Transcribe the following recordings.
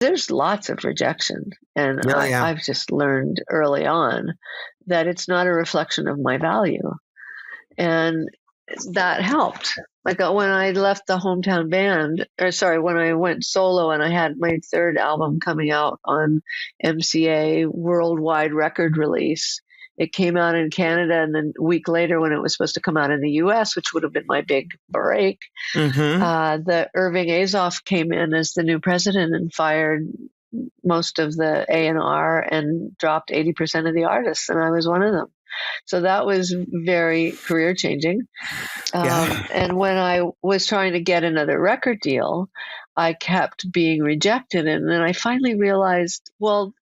there's lots of rejection. And I've just learned early on that it's not a reflection of my value. And that helped. Like when I left the hometown band, when I went solo and I had my third album coming out on MCA worldwide record release, it came out in Canada, and then a week later when it was supposed to come out in the US, which would have been my big break, the Irving Azoff came in as the new president and fired most of the A&R and dropped 80% of the artists, and I was one of them. So that was very career changing. And when I was trying to get another record deal, I kept being rejected. And then I finally realized, well,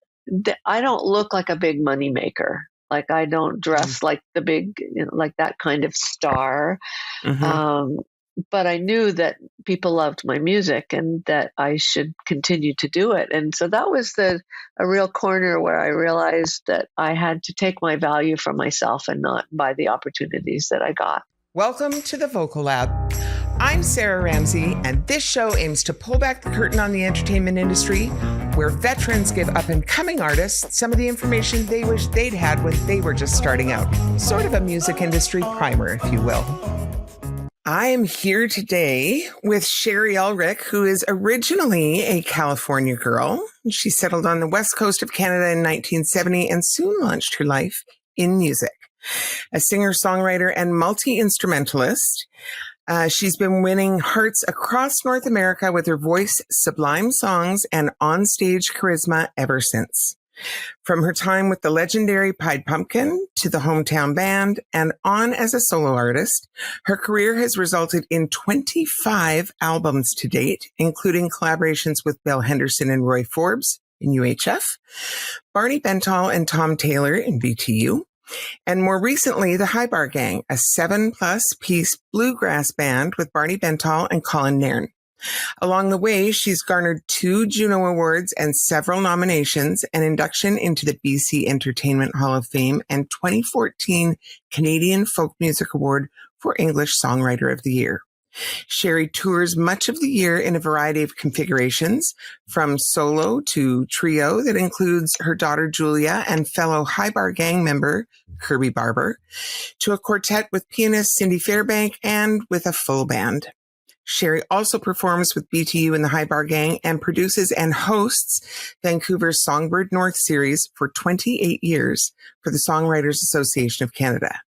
I don't look like a big money maker. Like I don't dress like the big, like that kind of star. But I knew that people loved my music and that I should continue to do it. And so that was a real corner where I realized that I had to take my value from myself and not by the opportunities that I got. Welcome to the Vocal Lab. I'm Sarah Ramsey, and this show aims to pull back the curtain on the entertainment industry, where veterans give up-and-coming artists some of the information they wish they'd had when they were just starting out. Sort of a music industry primer, if you will. I am here today with Shari Ulrich, who is originally a California girl. She settled on the west coast of Canada in 1970 and soon launched her life in music. A singer-songwriter and multi-instrumentalist, she's been winning hearts across North America with her voice, sublime songs, and onstage charisma ever since. From her time with the legendary Pied Pumpkin to the hometown band and on as a solo artist, her career has resulted in 25 albums to date, including collaborations with Bill Henderson and Roy Forbes in UHF, Barney Bentall and Tom Taylor in BTU, and more recently, the High Bar Gang, a 7+ piece bluegrass band with Barney Bentall and Colin Nairn. Along the way, she's garnered 2 Juno Awards and several nominations, an induction into the BC Entertainment Hall of Fame, and 2014 Canadian Folk Music Award for English Songwriter of the Year. Shari tours much of the year in a variety of configurations, from solo to trio that includes her daughter Julia and fellow High Bar Gang member Kirby Barber, to a quartet with pianist Cindy Fairbank and with a full band. Shari also performs with BTU and the High Bar Gang and produces and hosts Vancouver's Songbird North series for 28 years for the Songwriters Association of Canada.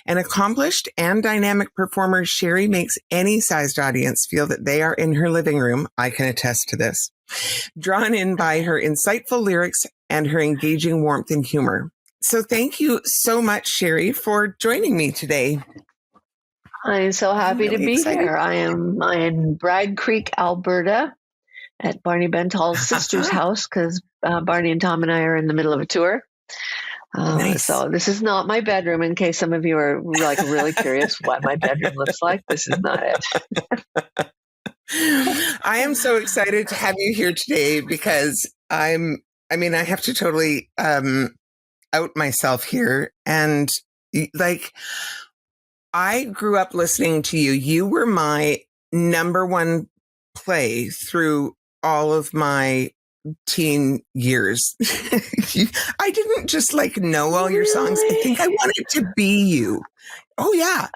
An accomplished and dynamic performer, Shari makes any sized audience feel that they are in her living room. I can attest to this. Drawn in by her insightful lyrics and her engaging warmth and humor. So thank you so much, Shari, for joining me today. I'm so happy to be here. I'm in Bragg Creek, Alberta, at Barney Bentall's sister's house, because Barney and Tom and I are in the middle of a tour. Nice. So this is not my bedroom, in case some of you are like really curious what my bedroom looks like. This is not it. I am so excited to have you here today because I have to totally out myself here. And like, I grew up listening to you. You were my number one play through all of my teen years. I didn't just like know all your songs. I think I wanted to be you. Oh yeah.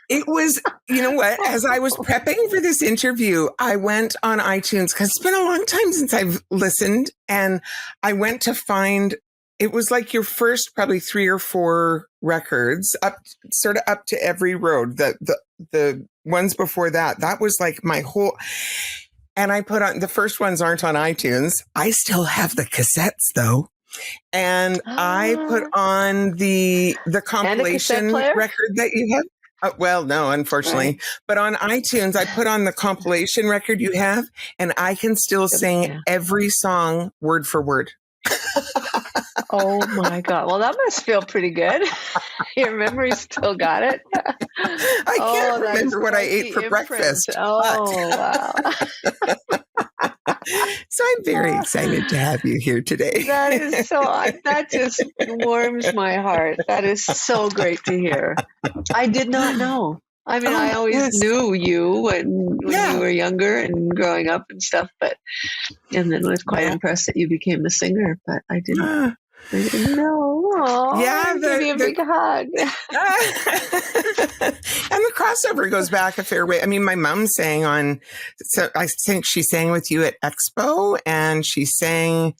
It was, you know what, as I was prepping for this interview, I went on iTunes because it's been a long time since I've listened, and I went to find, it was like your first probably 3 or 4 records, up to Every Road. The ones before that was like my whole. And I put on, the first ones aren't on iTunes. I still have the cassettes though. And I put on the compilation record that you have. Well, no, unfortunately. Right. But on iTunes, I put on the compilation record you have, and I can still sing every song word for word. Oh my God. Well, that must feel pretty good. Your memory still got it. I can't remember what I ate for breakfast. Oh, wow. So I'm very excited to have you here today. That just warms my heart. That is so great to hear. I did not know. I mean, I always knew you when you were younger and growing up and stuff, and then was quite impressed that you became a singer, but I didn't know. Aww, give me a big hug. And the crossover goes back a fair way. I mean, my mom sang I think she sang with you at Expo, and she sang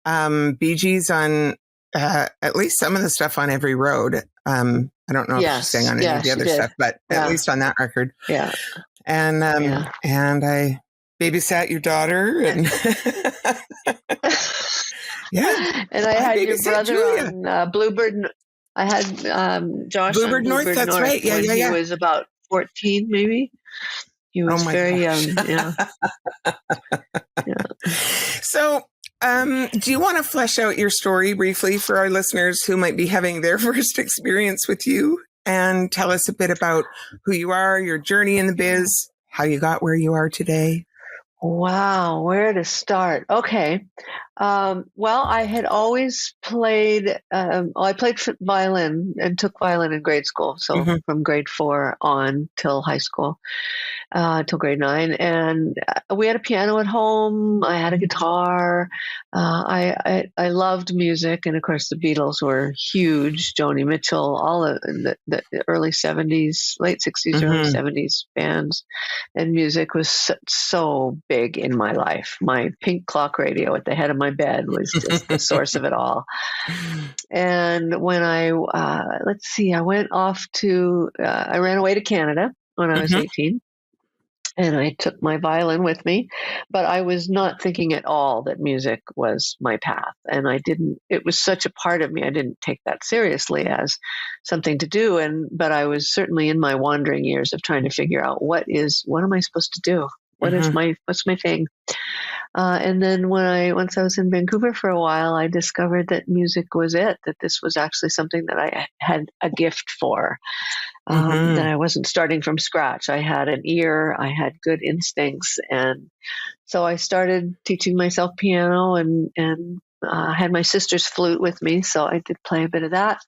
Bee Gees on at least some of the stuff on Every Road. I don't know if she sang on any of the other stuff, but at least on that record. Yeah. And and I babysat your daughter, and and I had your brother Julia. On Bluebird. I had Josh Bluebird on North. That's North right. Yeah, He was about 14, maybe. He was very young. Yeah. So, do you want to flesh out your story briefly for our listeners who might be having their first experience with you, and tell us a bit about who you are, your journey in the biz, how you got where you are today? Wow, where to start? Okay. Well, I had always played, I played violin and took violin in grade school. So from grade 4 on till high school, till grade 9. And we had a piano at home. I had a guitar. I loved music. And of course, the Beatles were huge. Joni Mitchell, all the early 70s, late 60s, early 70s bands. And music was so big in my life. My pink clock radio at the head of my bed was just the source of it all. And when I went off to, I ran away to Canada when I was 18. And I took my violin with me, but I was not thinking at all that music was my path. And it was such a part of me. I didn't take that seriously as something to do. But I was certainly in my wandering years of trying to figure out what am I supposed to do? What's my thing? And then once I was in Vancouver for a while, I discovered that music was it, that this was actually something that I had a gift for, that I wasn't starting from scratch. I had an ear, I had good instincts. And so I started teaching myself piano and had my sister's flute with me. So I did play a bit of that.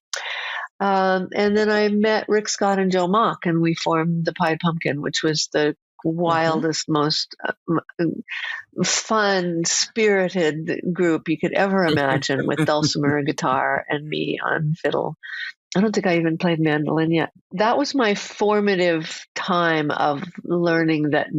And then I met Rick Scott and Joe Mock, and we formed the Pied Pumpkin, which was the wildest, most fun, spirited group you could ever imagine, with dulcimer and guitar and me on fiddle. I don't think I even played mandolin yet. That was my formative time of learning that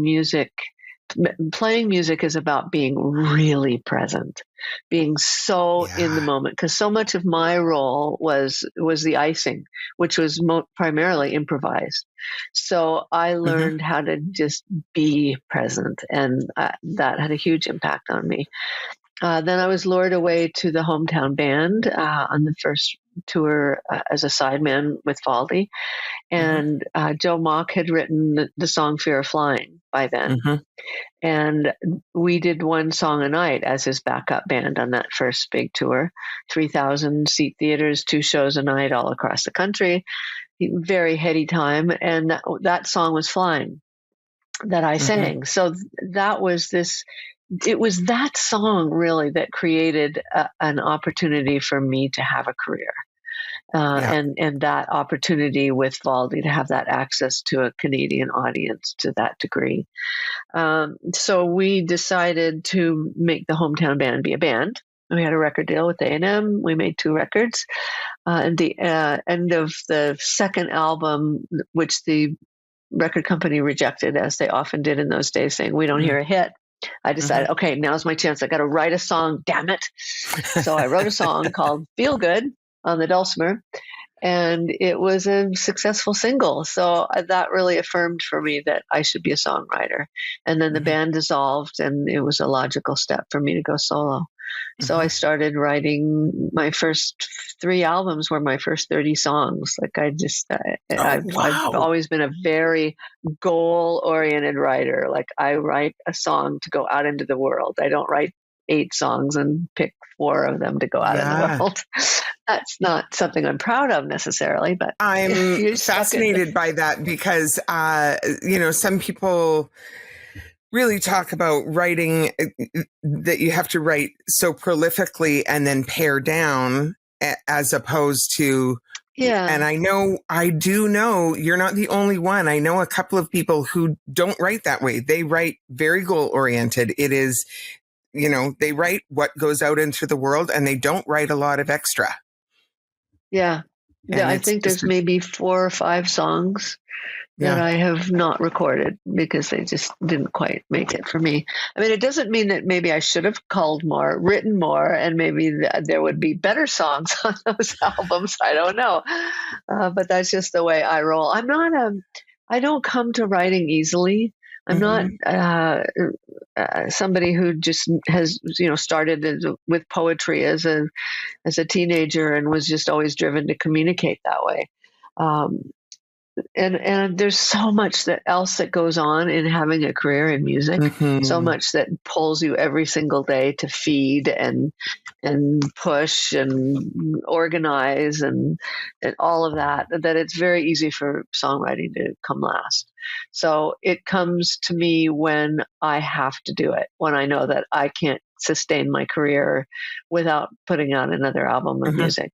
playing music is about being really present, being so in the moment, because so much of my role was the icing, which was primarily improvised. So I learned how to just be present, and that had a huge impact on me. Then I was lured away to the hometown band on the first tour as a sideman with Valdi. And Joe Mock had written the song Fear of Flying by then. And we did one song a night as his backup band on that first big tour, 3,000 seat theaters, 2 shows a night all across the country. Very heady time. And that song was Flying that I sang. So it was that song really that created an opportunity for me to have a career. And that opportunity with Valdi to have that access to a Canadian audience to that degree. So we decided to make the hometown band be a band. We had a record deal with A&M. We made 2 records. And the end of the second album, which the record company rejected, as they often did in those days, saying, "We don't hear a hit." I decided, okay, now's my chance. I got to write a song, damn it. So I wrote a song called Feel Good on the dulcimer, and it was a successful single. So that really affirmed for me that I should be a songwriter. And then the band dissolved, and it was a logical step for me to go solo. So I started writing. My first 3 albums were my first 30 songs. Like I've always been a very goal-oriented writer. Like I write a song to go out into the world. I don't write 8 songs and pick 4 of them to go out in the world. That's not something I'm proud of necessarily, but I'm fascinated by that because, some people really talk about writing, that you have to write so prolifically and then pare down, as opposed to Yeah. And I do know you're not the only one. I know a couple of people who don't write that way. They write very goal oriented. It is, they write what goes out into the world and they don't write a lot of extra. Yeah. And I think there's maybe 4 or 5 songs that I have not recorded because they just didn't quite make it for me. I mean, it doesn't mean that maybe I should have called more, written more, and maybe there would be better songs on those albums. I don't know. But that's just the way I roll. I don't come to writing easily. I'm not somebody who just has, started with poetry as a teenager and was just always driven to communicate that way. And there's so much else that goes on in having a career in music, so much that pulls you every single day to feed and push and organize and all of that it's very easy for songwriting to come last. So it comes to me when I have to do it, when I know that I can't sustain my career without putting out another album of music.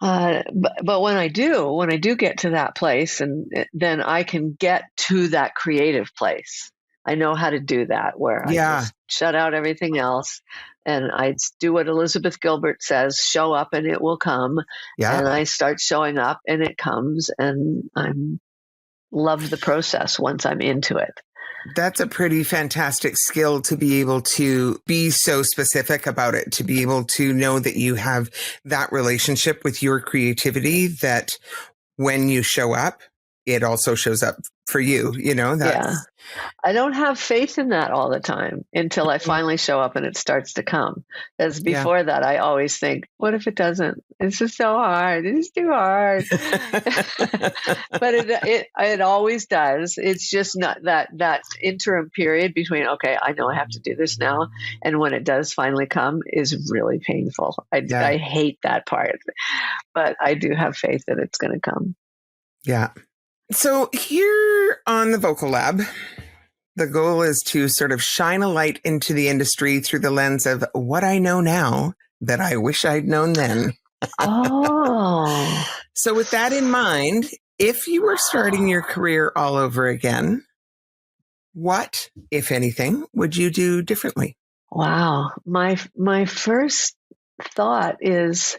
But when I do get to that place, and then I can get to that creative place. I know how to do that, where I just shut out everything else and I do what Elizabeth Gilbert says, show up and it will come. And I start showing up and it comes, and I love the process once I'm into it. That's a pretty fantastic skill to be able to be so specific about it, to be able to know that you have that relationship with your creativity, that when you show up, it also shows up for you, I don't have faith in that all the time until I finally show up and it starts to come. As before that, I always think, what if it doesn't? This is so hard. This is too hard. But it always does. It's just not that interim period between, okay, I know I have to do this now, and when it does finally come is really painful. I hate that part, but I do have faith that it's going to come. Yeah. So here on the Vocal Lab, the goal is to sort of shine a light into the industry through the lens of what I know now that I wish I'd known then. Oh. So with that in mind, if you were starting your career all over again, what, if anything, would you do differently? Wow. My first thought is,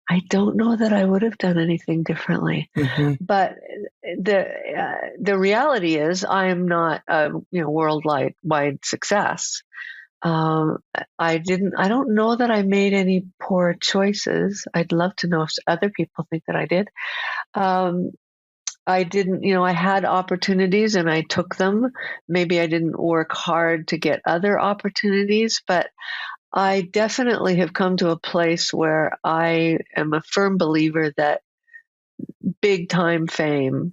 I don't know that I would have done anything differently, but the reality is I am not a worldwide success. I don't know that I made any poor choices. I'd love to know if other people think that I did. I didn't, I had opportunities and I took them. Maybe I didn't work hard to get other opportunities, but I definitely have come to a place where I am a firm believer that big time fame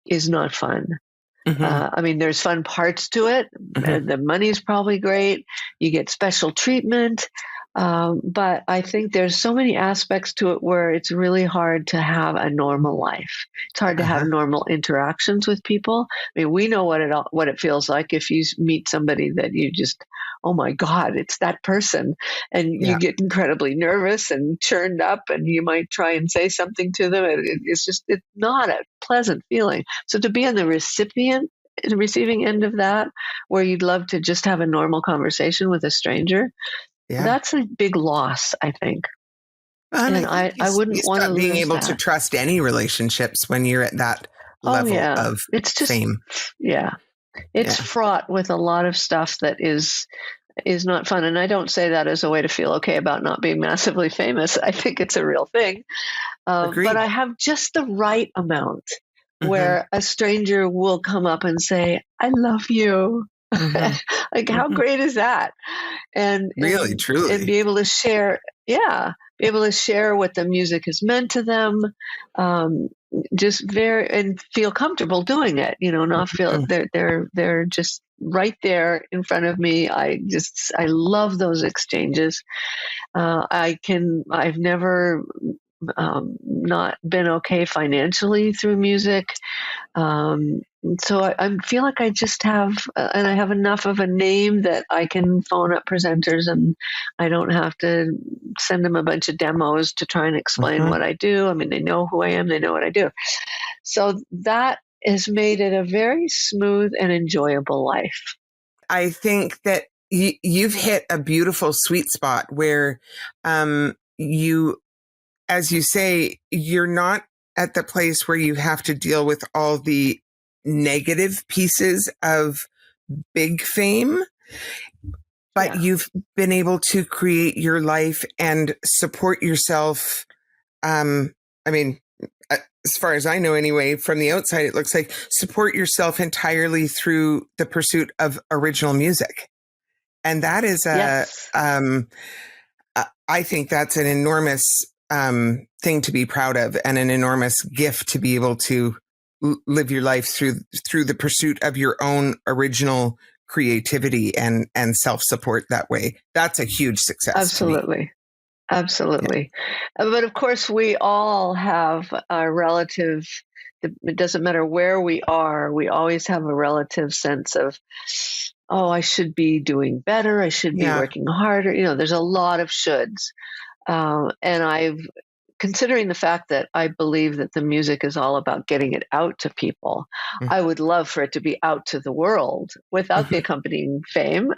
is not fun. I mean, there's fun parts to it. The money's probably great. You get special treatment. But I think there's so many aspects to it where it's really hard to have a normal life. It's hard to have normal interactions with people. I mean, we know what it feels like if you meet somebody that you just, oh my God, it's that person. And you get incredibly nervous and churned up, and you might try and say something to them. It's not a pleasant feeling. So to be on the receiving end of that, where you'd love to just have a normal conversation with a stranger, that's a big loss, I think. And I wouldn't want to being lose able that. to trust any relationships when you're at that level of fame. Yeah. It's fraught with a lot of stuff that is not fun. And I don't say that as a way to feel okay about not being massively famous. I think it's a real thing. But I have just the right amount where a stranger will come up and say, I love you. Like, how great is that? And really, truly. And be able to share, what the music has meant to them. And feel comfortable doing it, not feel they're just right there in front of me. I love those exchanges. I've never not been okay financially through music. so I feel like I just have, and I have enough of a name that I can phone up presenters, and I don't have to send them a bunch of demos to try and explain what I do. I mean, they know who I am, they know what I do. So that has made it a very smooth and enjoyable life. I think that you've hit a beautiful sweet spot where you, as you say, you're not at the place where you have to deal with all the negative pieces of big fame, but you've been able to create your life and support yourself. I mean, as far as I know anyway, from the outside, it looks like support yourself entirely through the pursuit of original music. And that is I think that's an enormous thing to be proud of, and an enormous gift to be able to live your life through the pursuit of your own original creativity and self-support that way. That's a huge success. Absolutely. Absolutely. Yeah. But of course, we all have a relative, it doesn't matter where we are, we always have a relative sense of, oh, I should be doing better, I should be working harder. There's a lot of shoulds. And considering the fact that I believe that the music is all about getting it out to people, I would love for it to be out to the world without the accompanying fame.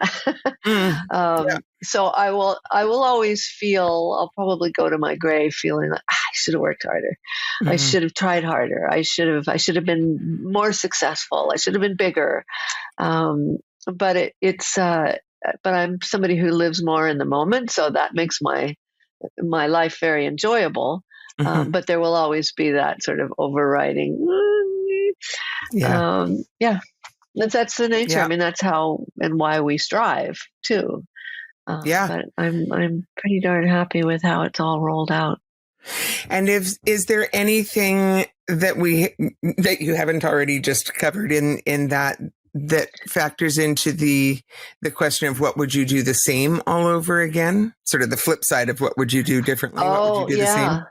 So I will always feel, I'll probably go to my grave feeling like I should have worked harder. I should have tried harder. I should have been more successful. I should have been bigger. But but I'm somebody who lives more in the moment. So that makes my life very enjoyable, but there will always be that sort of overriding. That's the nature. I mean, that's how and why we strive too. But I'm pretty darn happy with how it's all rolled out. And is there anything that you haven't already just covered in that factors into the question of what would you do the same all over again? Sort of the flip side of what would you do differently? What would you do the same?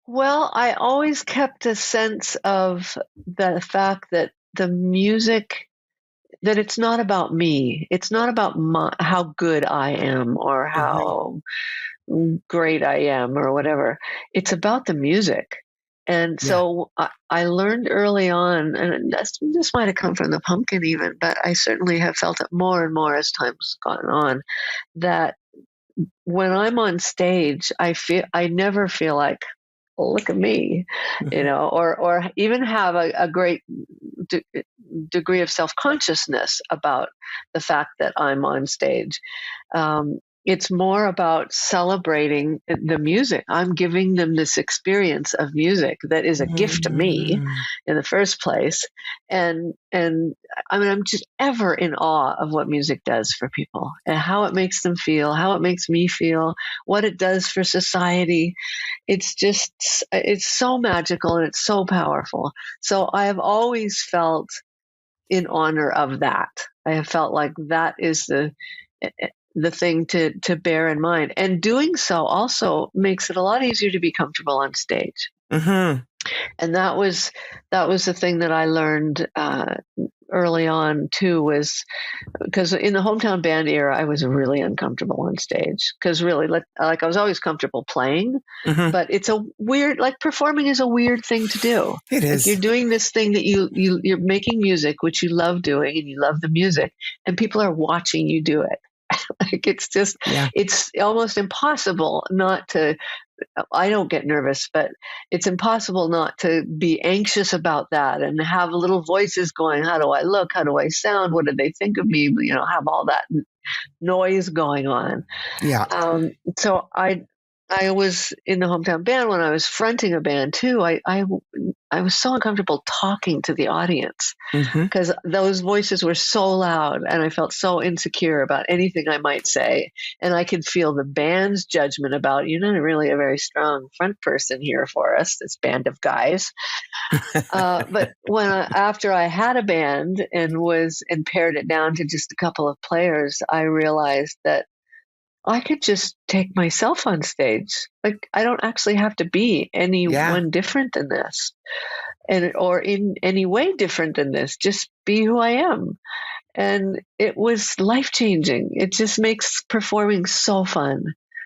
Well, I always kept a sense of the fact that the music, that it's not about me. It's not about how good I am or how great I am or whatever. It's about the music. And so I learned early on, and this might have come from the pumpkin even, but I certainly have felt it more and more as time's gone on, that when I'm on stage, I never feel like, oh, look at me, or even have a great degree of self-consciousness about the fact that I'm on stage. It's more about celebrating the music. I'm giving them this experience of music that is a gift to me in the first place. And I mean, I'm just ever in awe of what music does for people and how it makes them feel, how it makes me feel, what it does for society. It's so magical and it's so powerful. So I have always felt in honor of that. I have felt like that is the thing to bear in mind. And doing so also makes it a lot easier to be comfortable on stage. And that was the thing that I learned early on too, was because in the hometown band era, I was really uncomfortable on stage because really, like I was always comfortable playing, but it's a weird, like performing is a weird thing to do. It is. Like you're doing this thing that you're making music, which you love doing and you love the music, and people are watching you do it. Like it's just, it's almost impossible not to, I don't get nervous, but it's impossible not to be anxious about that and have little voices going, how do I look? How do I sound? What do they think of me? Have all that noise going on. So I was in the hometown band when I was fronting a band too. I was so uncomfortable talking to the audience because those voices were so loud and I felt so insecure about anything I might say. And I could feel the band's judgment about, you're not really a very strong front person here for us, this band of guys. But after I had a band and pared it down to just a couple of players, I realized that I could just take myself on stage. Like I don't actually have to be anyone different than this. or in any way different than this. Just be who I am. And it was life-changing. It just makes performing so fun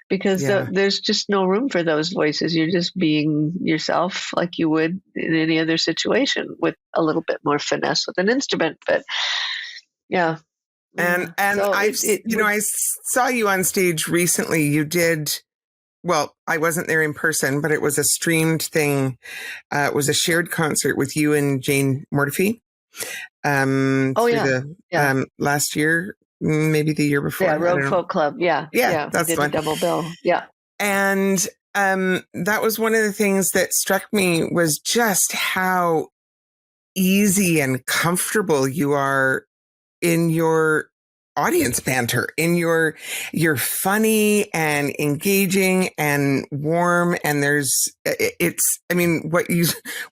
because there's just no room for those voices. You're just being yourself like you would in any other situation with a little bit more finesse with an instrument. But yeah. And so I saw you on stage recently. You did, well, I wasn't there in person, but it was a streamed thing. It was a shared concert with you and Jane Mortefi. Last year, maybe the year before. Yeah, Rogue Folk Club. Yeah. That's we did a double bill. Yeah. And that was one of the things that struck me was just how easy and comfortable you are in your audience banter, in you're funny and engaging and warm. And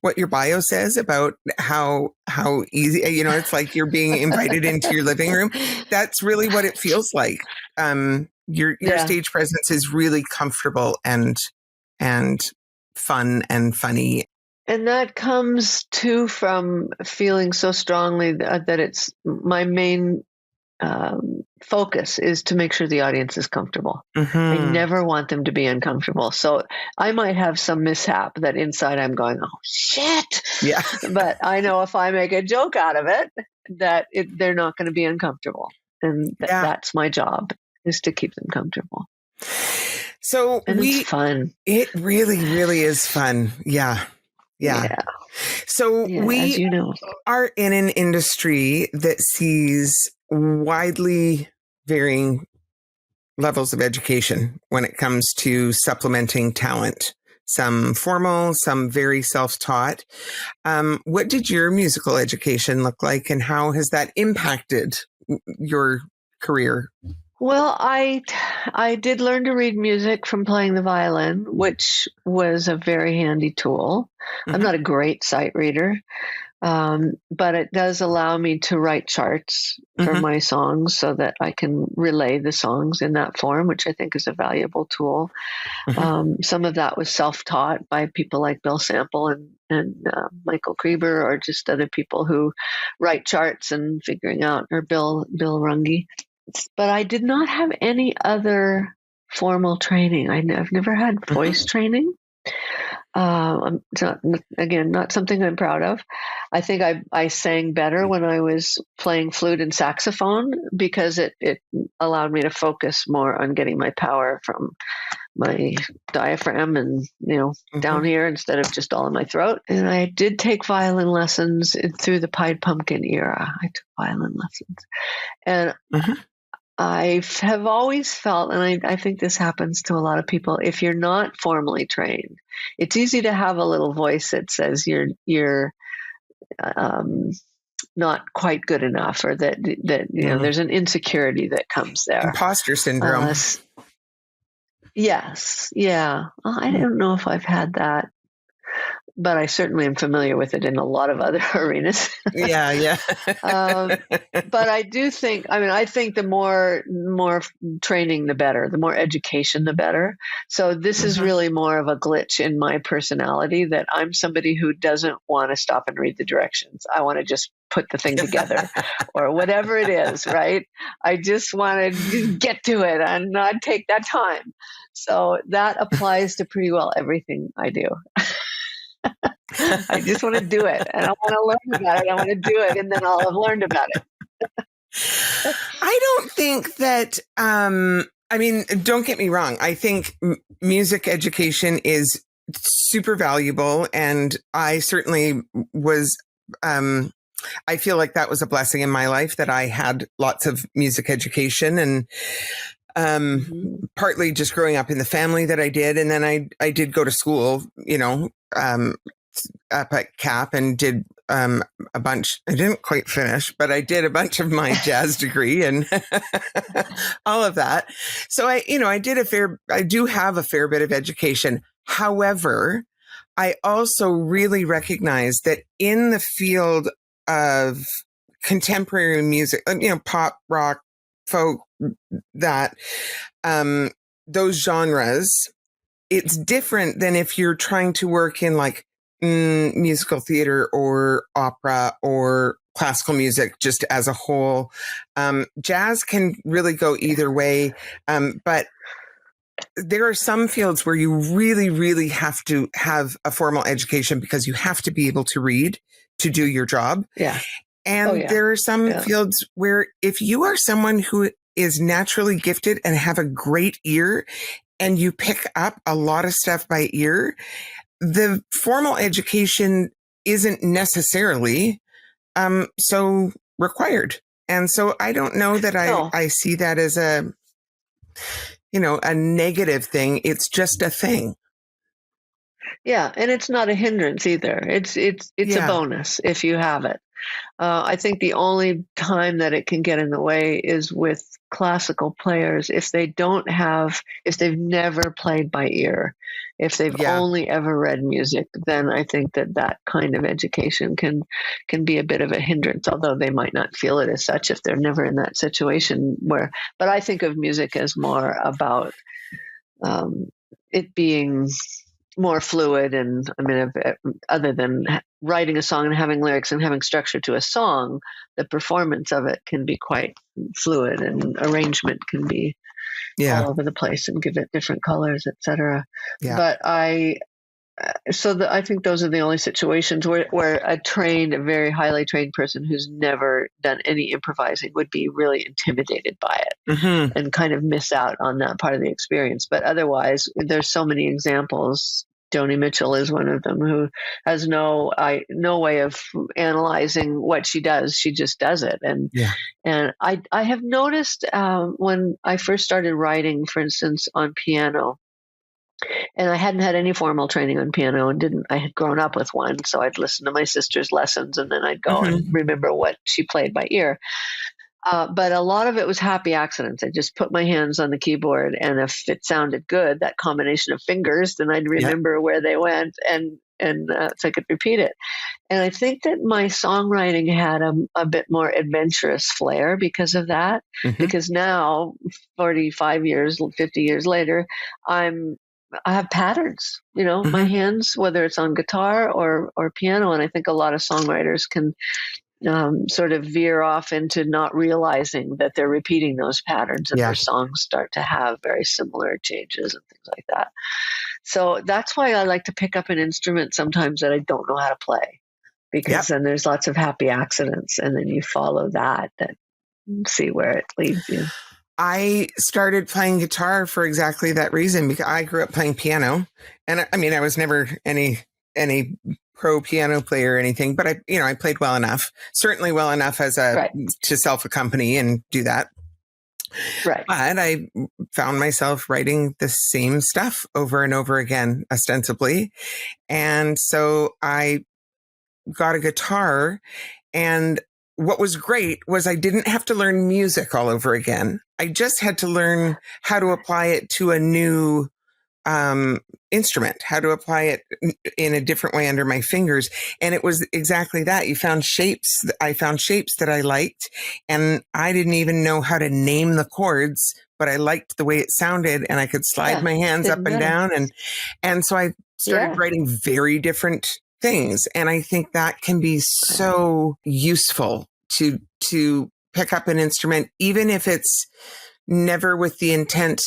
what your bio says about how easy, it's like you're being invited into your living room. That's really what it feels like. Your stage presence is really comfortable and fun and funny. And that comes too from feeling so strongly that it's my main focus is to make sure the audience is comfortable. Mm-hmm. I never want them to be uncomfortable. So I might have some mishap that inside I'm going, oh shit. Yeah. But I know if I make a joke out of it, they're not going to be uncomfortable. And that's my job, is to keep them comfortable. So it's fun. It really, really is fun. Yeah. So we as you know, are in an industry that sees widely varying levels of education when it comes to supplementing talent. Some formal, some very self-taught. What did your musical education look like, and how has that impacted your career? Well, I did learn to read music from playing the violin, which was a very handy tool. Mm-hmm. I'm not a great sight reader, but it does allow me to write charts for my songs so that I can relay the songs in that form, which I think is a valuable tool. Mm-hmm. Some of that was self-taught by people like Bill Sample and Michael Krieber, or just other people who write charts and figuring out, or Bill Runge. But I did not have any other formal training. I've never had voice training. Not something I'm proud of. I think I sang better when I was playing flute and saxophone because it allowed me to focus more on getting my power from my diaphragm and, down here instead of just all in my throat. And I did take violin lessons through the Pied Pumpkin era. I took violin lessons. And I have always felt, and I think this happens to a lot of people, if you're not formally trained, it's easy to have a little voice that says you're not quite good enough, or that there's an insecurity that comes there. Imposter syndrome. Yes. Yeah. Well, I don't know if I've had that, but I certainly am familiar with it in a lot of other arenas. Yeah. But I do think, I think the more training, the better, the more education, the better. So this is really more of a glitch in my personality, that I'm somebody who doesn't want to stop and read the directions. I want to just put the thing together or whatever it is, right? I just want to get to it and not take that time. So that applies to pretty well everything I do. I just want to do it, and I want to learn about it. I want to do it, and then I'll have learned about it. I don't think that, don't get me wrong. I think music education is super valuable, and I certainly was, I feel like that was a blessing in my life that I had lots of music education, and partly just growing up in the family that I did. And then I did go to school, up at CAP, and did a bunch. I didn't quite finish, but I did a bunch of my jazz degree and all of that. So I do have a fair bit of education. However, I also really recognize that in the field of contemporary music, pop, rock, folk, that those genres, it's different than if you're trying to work in like musical theater or opera or classical music just as a whole. Jazz can really go either way, but there are some fields where you really, really have to have a formal education because you have to be able to read to do your job. Yeah. And there are some fields where if you are someone who is naturally gifted and have a great ear and you pick up a lot of stuff by ear, the formal education isn't necessarily so required. And so I don't know that I see that as a negative thing. It's just a thing. Yeah. And it's not a hindrance either. It's a bonus if you have it. I think the only time that it can get in the way is with classical players if they've never played by ear, if they've only ever read music, then I think that kind of education can be a bit of a hindrance, although they might not feel it as such if they're never in that situation but I think of music as more about it being more fluid. And I mean, other than writing a song and having lyrics and having structure to a song, the performance of it can be quite fluid and arrangement can be all over the place and give it different colors, etc. But I think those are the only situations where a very highly trained person who's never done any improvising would be really intimidated by it and kind of miss out on that part of the experience. But otherwise, there's so many examples. Joni Mitchell is one of them, who has no way of analyzing what she does. She just does it. And I have noticed when I first started writing, for instance, on piano, and I hadn't had any formal training on piano and I had grown up with one. So I'd listen to my sister's lessons and then I'd go and remember what she played by ear. But a lot of it was happy accidents. I just put my hands on the keyboard, and if it sounded good, that combination of fingers, then I'd remember where they went and so I could repeat it. And I think that my songwriting had a bit more adventurous flair because of that. Because now, 45 years, 50 years later, I have patterns, my hands, whether it's on guitar or piano. And I think a lot of songwriters can sort of veer off into not realizing that they're repeating those patterns, and their songs start to have very similar changes and things like that. So that's why I like to pick up an instrument sometimes that I don't know how to play, because then there's lots of happy accidents, and then you follow that and see where it leads you. I started playing guitar for exactly that reason, because I grew up playing piano, and I mean, I was never any pro piano player or anything, but I played well enough, certainly well enough as to self-accompany and do that. Right. But I found myself writing the same stuff over and over again, ostensibly. And so I got a guitar, and what was great was I didn't have to learn music all over again. I just had to learn how to apply it to a new instrument, how to apply it in a different way under my fingers. And it was exactly that. I found shapes that I liked, and I didn't even know how to name the chords, but I liked the way it sounded, and I could slide my hands up and down. And so I started writing very different things. And I think that can be so useful to pick up an instrument, even if it's never with the intent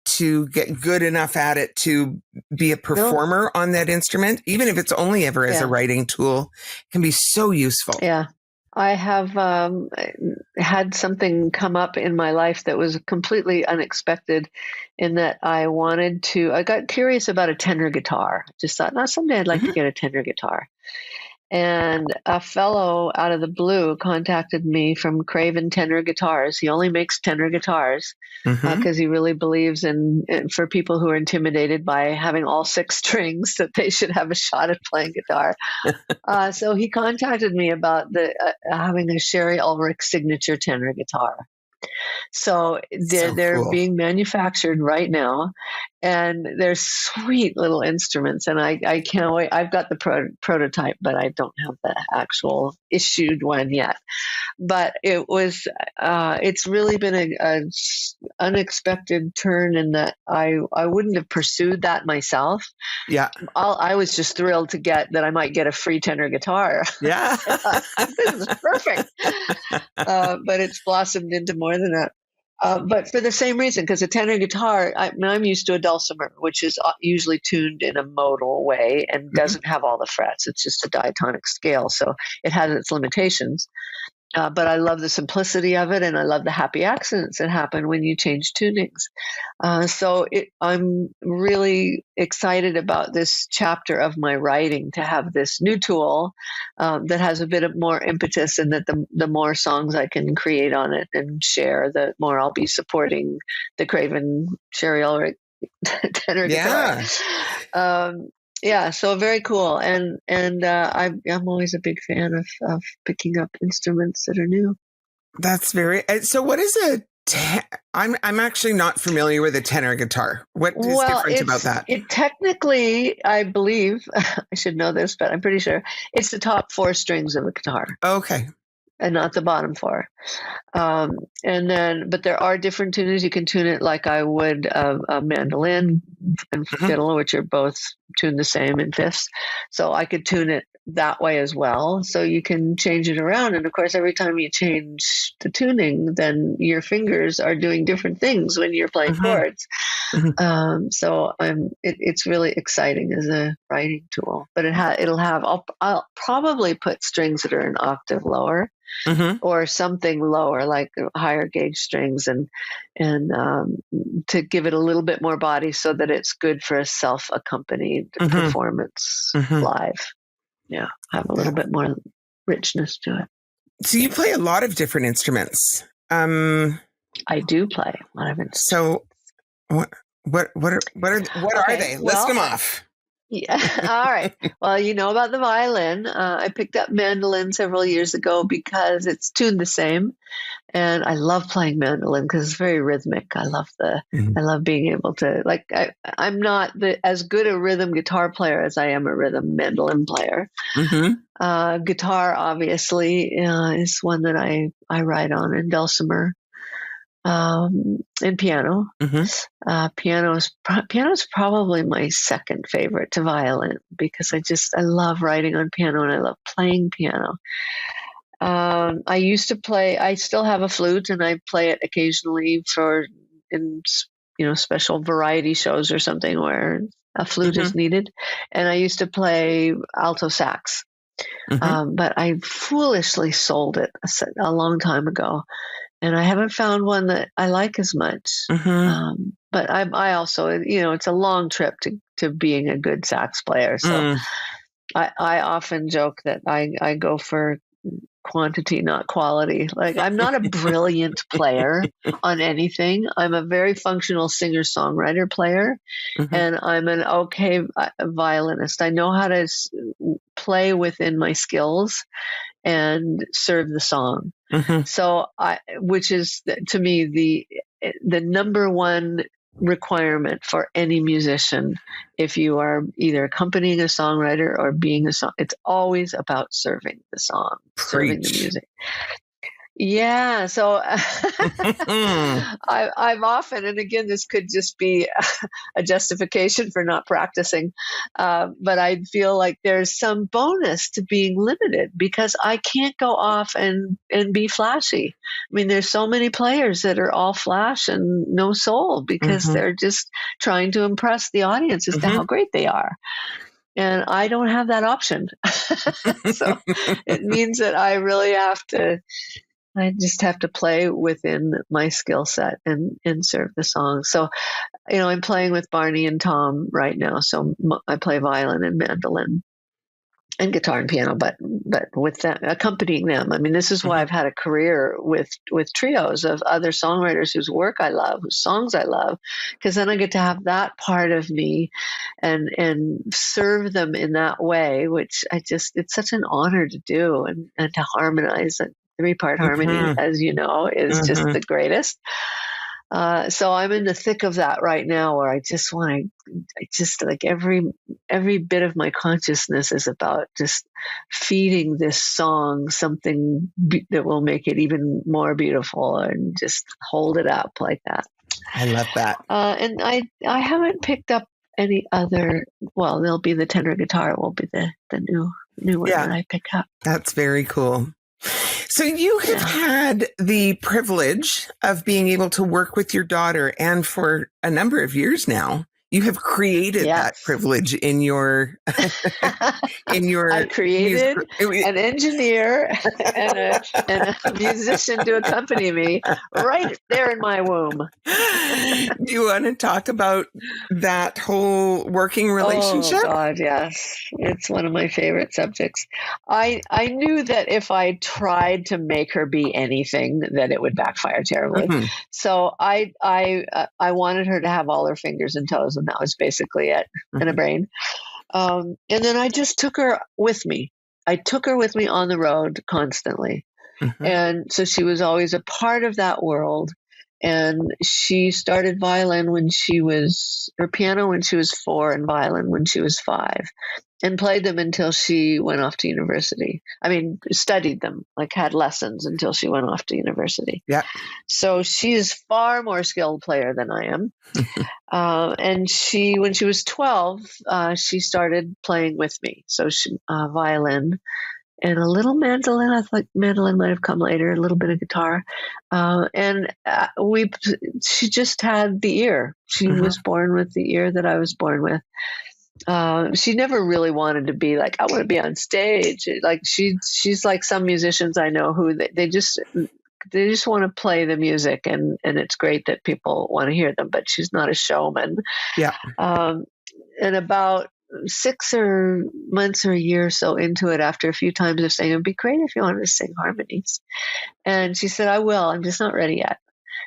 to get good enough at it to be a performer on that instrument, even if it's only ever as a writing tool, can be so useful. Yeah. I have had something come up in my life that was completely unexpected, in that I got curious about a tenor guitar. Just thought, someday I'd like to get a tenor guitar. And a fellow out of the blue contacted me from Craven Tenor Guitars. He only makes tenor guitars because he really believes in for people who are intimidated by having all 6 strings, that they should have a shot at playing guitar. So he contacted me about having a Shari Ulrich signature tenor guitar. So they're being manufactured right now, and they're sweet little instruments, and I can't wait. I've got the prototype, but I don't have the actual issued one yet. But it's really been a unexpected turn in that I wouldn't have pursued that myself. Yeah. I was just thrilled to get that I might get a free tenor guitar. Yeah. This is perfect. But it's blossomed into more than that. But for the same reason, because a tenor guitar, I'm used to a dulcimer, which is usually tuned in a modal way and doesn't have all the frets. It's just a diatonic scale, so it has its limitations. But I love the simplicity of it, and I love the happy accents that happen when you change tunings. I'm really excited about this chapter of my writing, to have this new tool that has a bit of more impetus, and that the more songs I can create on it and share, the more I'll be supporting the Craven Shari Ulrich tenor guitar. Yeah, so very cool, and I'm always a big fan of picking up instruments that are new. That's very. So, what is I'm actually not familiar with a tenor guitar. What is different about that? It technically, I believe, I should know this, but I'm pretty sure it's the top 4 strings of a guitar. Okay. And not the bottom 4. But there are different tuners. You can tune it like I would a mandolin and fiddle, which are both tuned the same in fifths. So I could tune it that way as well. So you can change it around. And of course, every time you change the tuning, then your fingers are doing different things when you're playing chords. It's really exciting as a writing tool. But I'll probably put strings that are an octave lower. Or something lower, like higher gauge strings, and to give it a little bit more body, so that it's good for a self-accompanied performance live. Yeah, have a little bit more richness to it. So you play a lot of different instruments. I do play a lot of instruments. So what are they? List them off. Yeah. All right. Well, you know about the violin. I picked up mandolin several years ago because it's tuned the same, and I love playing mandolin because it's very rhythmic. I love being able to, like, I'm not as good a rhythm guitar player as I am a rhythm mandolin player. Guitar, obviously, is one that I write on, and dulcimer. And piano. Piano is probably my second favorite to violin, because I love writing on piano and I love playing piano. I used to play. I still have a flute, and I play it occasionally in special variety shows or something where a flute is needed. And I used to play alto sax, but I foolishly sold it a long time ago. And I haven't found one that I like as much. But I also, it's a long trip to being a good sax player. So I often joke that I go for quantity, not quality. Like, I'm not a brilliant player on anything. I'm a very functional singer-songwriter player, and I'm an okay violinist. I know how to play within my skills and serve the song. So which is, to me, the number one requirement for any musician, if you are either accompanying a songwriter or being a song, it's always about serving the song, serving the music. Yeah. So I've often, and again, this could just be a justification for not practicing, but I feel like there's some bonus to being limited, because I can't go off and be flashy. I mean, there's so many players that are all flash and no soul, because they're just trying to impress the audience as to how great they are. And I don't have that option. So it means that I just have to play within my skill set and serve the song. So, I'm playing with Barney and Tom right now. So I play violin and mandolin and guitar and piano, but with them, accompanying them. I mean, this is why I've had a career with trios of other songwriters whose work I love, whose songs I love, because then I get to have that part of me and serve them in that way, which it's such an honor to do, and to harmonize. 3-part harmony, as you know, is just the greatest. So I'm in the thick of that right now, where I just like every bit of my consciousness is about just feeding this song something that will make it even more beautiful, and just hold it up like that. I love that. And I haven't picked up any other. Well, there'll be the tenor guitar. Will be the new one that I pick up. That's very cool. So you have had the privilege of being able to work with your daughter, and for a number of years now, you have created that privilege in your I created an engineer and a musician to accompany me right there in my womb. Do you want to talk about that whole working relationship? Oh God, yes. It's one of my favorite subjects. I knew that if I tried to make her be anything, that it would backfire terribly. Mm-hmm. So I wanted her to have all her fingers and toes, and that was basically it, and a brain. And then I just took her with me. I took her with me on the road constantly. Mm-hmm. And so she was always a part of that world. And she started piano when she was 4, and violin when she was 5, and played them until she went off to university. I mean, studied them, like had lessons until she went off to university. Yeah. So she is far more skilled player than I am. And when she was 12, she started playing with me. So she, violin and a little mandolin. I thought mandolin might have come later, a little bit of guitar. She just had the ear. She was born with the ear that I was born with. She never really wanted to be like, I want to be on stage. Like she's like some musicians I know who they just want to play the music, and it's great that people want to hear them, but she's not a showman. Yeah. And about 6 months or a year or so into it, after a few times of saying, it'd be great if you wanted to sing harmonies. And she said, I will, I'm just not ready yet.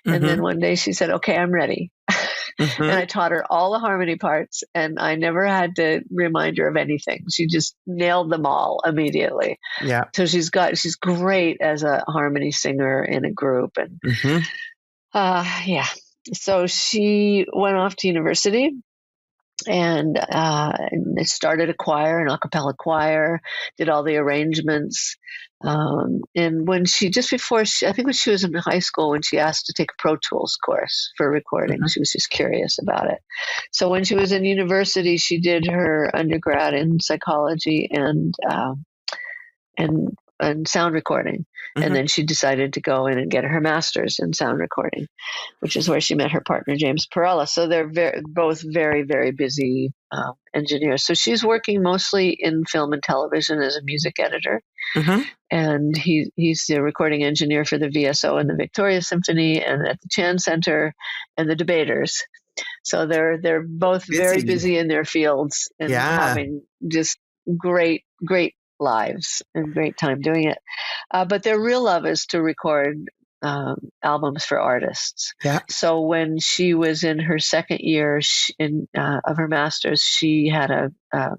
Mm-hmm. And then one day she said, okay, I'm ready. Mm-hmm. And I taught her all the harmony parts, and I never had to remind her of anything. She just nailed them all immediately. Yeah. So she's great as a harmony singer in a group. And yeah. So she went off to university, and started a choir, an a cappella choir, did all the arrangements. And when I think when she was in high school, when she asked to take a Pro Tools course for recording, she was just curious about it. So when she was in university, she did her undergrad in psychology and sound recording. Mm-hmm. And then she decided to go in and get her master's in sound recording, which is where she met her partner, James Perella. So they're both very, very busy engineers. So she's working mostly in film and television as a music editor. Mm-hmm. And he's the recording engineer for the VSO and the Victoria Symphony, and at the Chan Center and the Debaters. So they're both very busy in their fields, and having just great lives and great time doing it. But their real love is to record albums for artists. Yeah. So when she was in her second year of her master's, she had an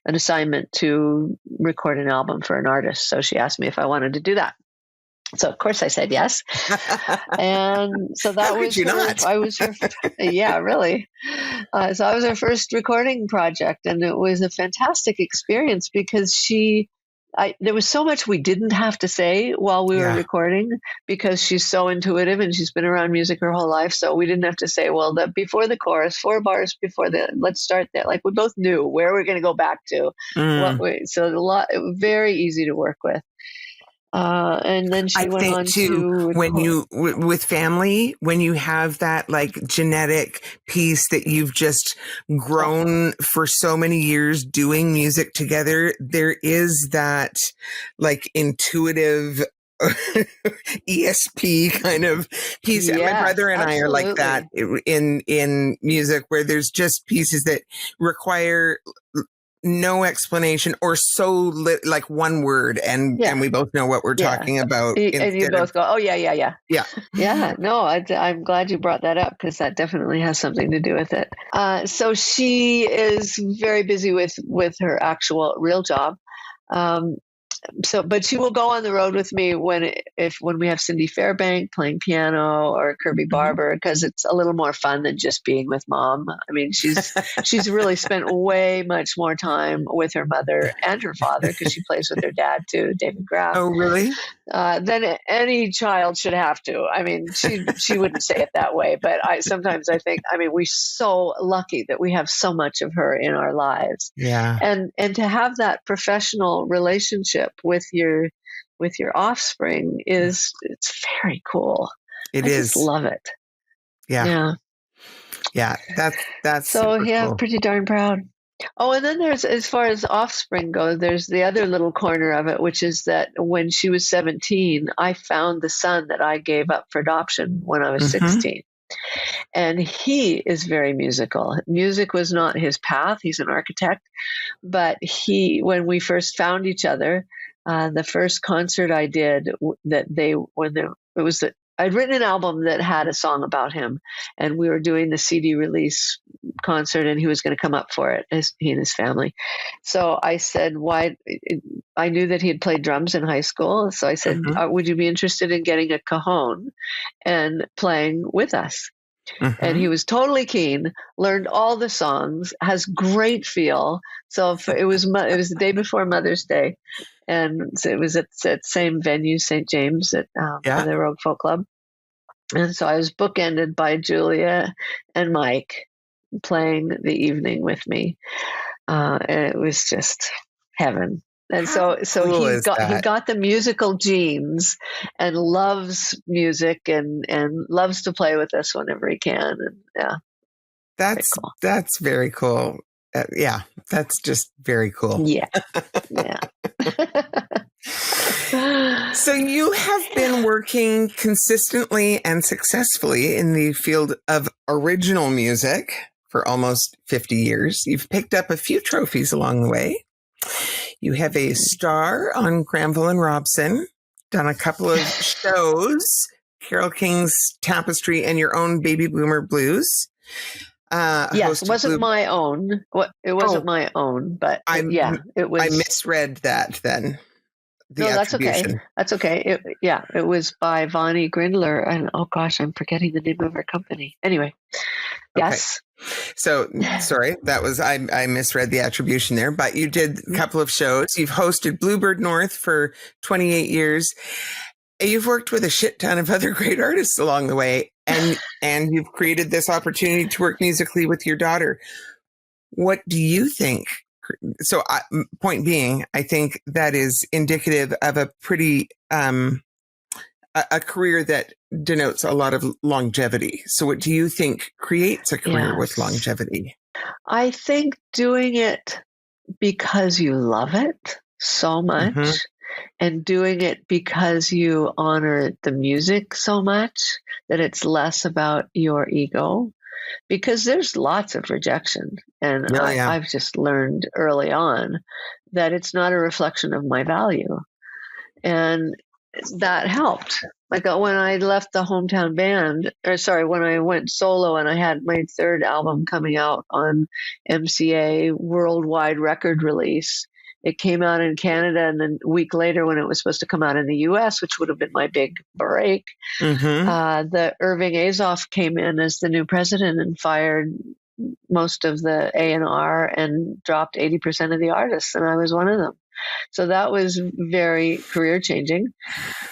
assignment to record an album for an artist. So she asked me if I wanted to do that. So of course I said yes. And so that was yeah, really. So I was her first recording project, and it was a fantastic experience because there was so much we didn't have to say while we were recording, because she's so intuitive and she's been around music her whole life. So we didn't have to say, well, before the chorus, 4 bars before let's start there. Like we both knew where we're going to go back to. Very easy to work with. And then she went on to when with family, when you have that like genetic piece that you've just grown for so many years doing music together, there is that like intuitive ESP kind of piece. Yes, my brother and I are like that in music, where there's just pieces that require no explanation or like one word, and we both know what we're talking about. And you both go, oh yeah. No, I'm glad you brought that up, because that definitely has something to do with it. So she is very busy with her actual real job. but she will go on the road with me when we have Cindy Fairbank playing piano or Kirby Barber, because it's a little more fun than just being with mom. I mean, she's really spent way much more time with her mother and her father, because she plays with her dad too, David Graff. Oh, really? Than any child should have to. I mean, she wouldn't say it that way, but sometimes I think, I mean, we're so lucky that we have so much of her in our lives. Yeah. And to have that professional relationship with your offspring it's very cool. I just love it. Yeah. That's so cool. Pretty darn proud. Oh, and then there's, as far as offspring goes, there's the other little corner of it, which is that when she was 17, I found the son that I gave up for adoption when I was 16. And he is very musical. Music was not his path. He's an architect. But when we first found each other, the first concert I did, I'd written an album that had a song about him, and we were doing the CD release concert, and he was going to come up for it, he and his family. So I said, why? I knew that he had played drums in high school. So I said, would you be interested in getting a cajon and playing with us? And he was totally keen, learned all the songs, has great feel. So it was the day before Mother's Day. And it was at that same venue, St. James, at the Rogue Folk Club. And so I was bookended by Julia and Mike playing the evening with me. And it was just heaven. And so he got the musical genes and loves music and loves to play with us whenever he can. And that's very cool. That's just very cool. Yeah. So you have been working consistently and successfully in the field of original music for almost 50 years. You've picked up a few trophies along the way. You have a star on Granville and Robson, done a couple of shows, Carole King's Tapestry and your own Baby Boomer Blues. Yes, it wasn't my own. It wasn't my own, but it was. I misread that then. No, that's okay. That's okay. It was by Vonnie Grindler, and oh gosh, I'm forgetting the name of her company. Anyway, yes. So sorry, that was I misread the attribution there. But you did a couple of shows. You've hosted Bluebird North for 28 years. You've worked with a shit ton of other great artists along the way, and you've created this opportunity to work musically with your daughter. What do you think? So, point being, I think that is indicative of a pretty a career that denotes a lot of longevity. So, what do you think creates a career with longevity? I think doing it because you love it so much, and doing it because you honor the music so much that it's less about your ego. Because there's lots of rejection. And I've just learned early on that it's not a reflection of my value. And that helped. Like when I left the hometown band, when I went solo and I had my third album coming out on MCA worldwide record release, it came out in Canada, and then a week later when it was supposed to come out in the U.S., which would have been my big break, the Irving Azoff came in as the new president and fired most of the A&R and dropped 80% of the artists, and I was one of them. So that was very career changing.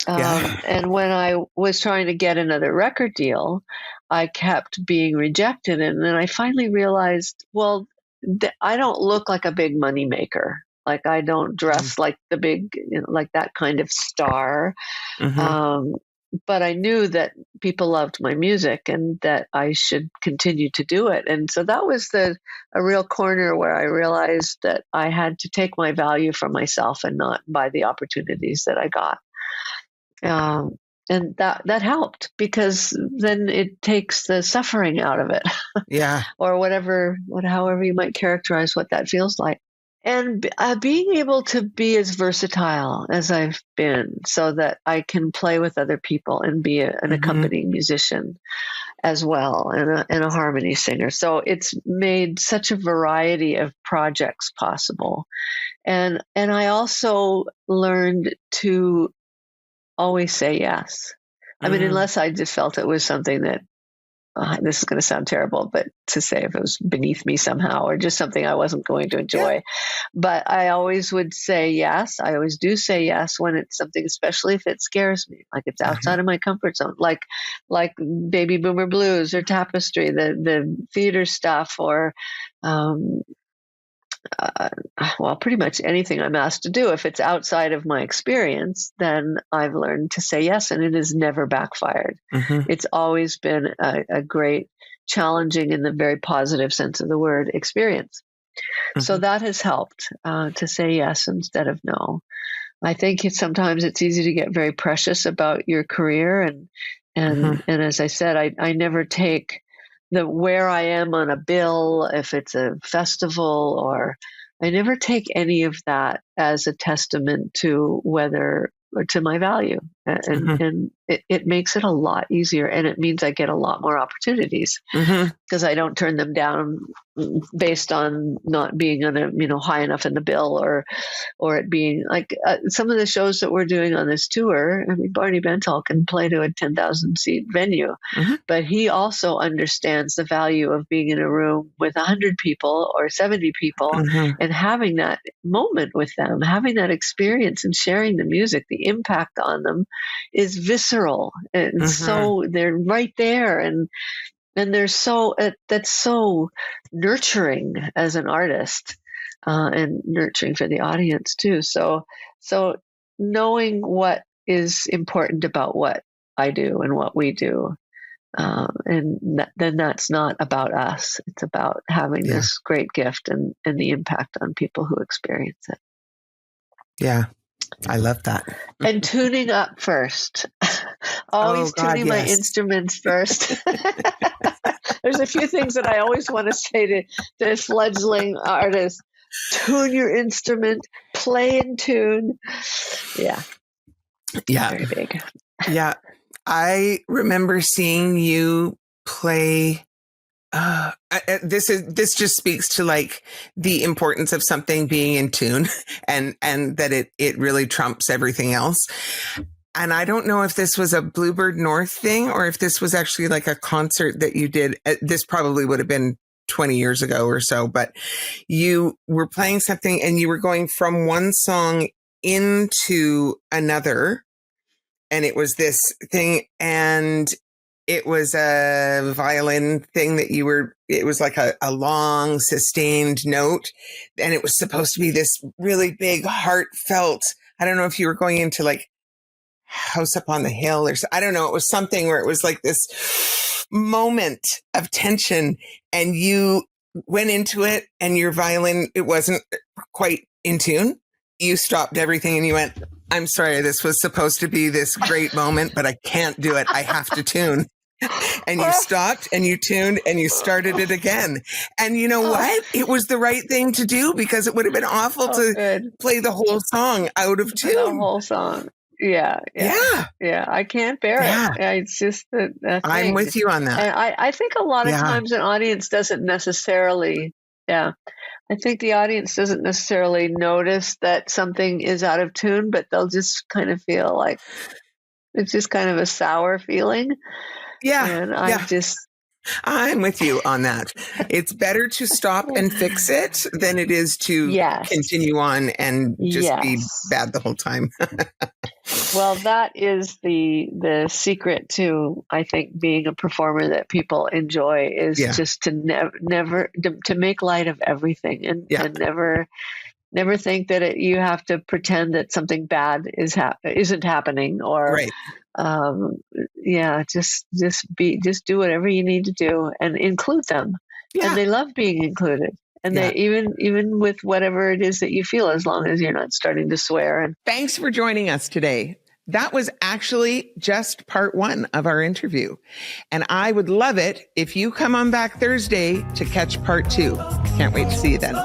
And when I was trying to get another record deal, I kept being rejected. And then I finally realized, well, I don't look like a big money maker. Like I don't dress like the big, like that kind of star. But I knew that people loved my music and that I should continue to do it. And so that was a real corner where I realized that I had to take my value from myself and not by the opportunities that I got. And that helped, because then it takes the suffering out of it. Or however you might characterize what that feels like. And being able to be as versatile as I've been, so that I can play with other people and be an accompanying musician. as well, and a harmony singer. So it's made such a variety of projects possible. And I also learned to always say yes. I mean, unless I just felt it was something that, this is going to sound terrible, but to say if it was beneath me somehow or just something I wasn't going to enjoy. Yeah. But I always would say yes. I always do say yes when it's something, especially if it scares me, like it's outside of my comfort zone, like Baby Boomer Blues or Tapestry, the theater stuff, or well, pretty much anything I'm asked to do. If it's outside of my experience, then I've learned to say yes, and it has never backfired. It's always been a great, challenging, in the very positive sense of the word, experience. So that has helped to say yes instead of no. I think sometimes it's easy to get very precious about your career, and as I said, I never take where I am on a bill, if it's a festival, or I never take any of that as a testament to to my value. And it makes it a lot easier. And it means I get a lot more opportunities because I don't turn them down based on not being on high enough in the bill, or it being like some of the shows that we're doing on this tour. I mean, Barney Bentall can play to a 10,000 seat venue, but he also understands the value of being in a room with 100 people or 70 people and having that moment with them, having that experience and sharing the music. The impact on them is visceral, and so they're right there, and they're that's so nurturing as an artist, and nurturing for the audience too. So knowing what is important about what I do and what we do, then that's not about us. It's about having this great gift and the impact on people who experience it. Yeah. I love that. And tuning up first. Always tuning my instruments first. There's a few things that I always want to say to fledgling artists. Tune your instrument, play in tune. Yeah. Very big. Yeah. I remember seeing you play. This just speaks to like the importance of something being in tune and that it really trumps everything else. And I don't know if this was a Bluebird North thing or if this was actually like a concert that you did. This probably would have been 20 years ago or so, but you were playing something and you were going from one song into another. And it was this thing, and it was a violin thing that it was like a long sustained note. And it was supposed to be this really big heartfelt, I don't know if you were going into like House Up on the Hill or I don't know. It was something where it was like this moment of tension, and you went into it and your violin, it wasn't quite in tune. You stopped everything and you went, I'm sorry, this was supposed to be this great moment, but I can't do it. I have to tune. And you stopped and you tuned and you started it again. And you know what? It was the right thing to do, because it would have been awful to play the whole song out of tune. The whole song. Yeah. I can't bear it. It's just a thing. I'm with you on that. And I think a lot of times an audience doesn't necessarily, I think the audience doesn't necessarily notice that something is out of tune, but they'll just kind of feel like it's just kind of a sour feeling. Yeah. And I'm with you on that. It's better to stop and fix it than it is to continue on and just be bad the whole time. Well, that is the secret to, I think, being a performer that people enjoy is just to never to make light of everything and never think that you have to pretend that something bad isn't happening or just do whatever you need to do and include them. And they love being included. And they even with whatever it is that you feel, as long as you're not starting to swear. And thanks for joining us today. That was actually just part 1 of our interview. And I would love it if you come on back Thursday to catch part 2. Can't wait to see you then.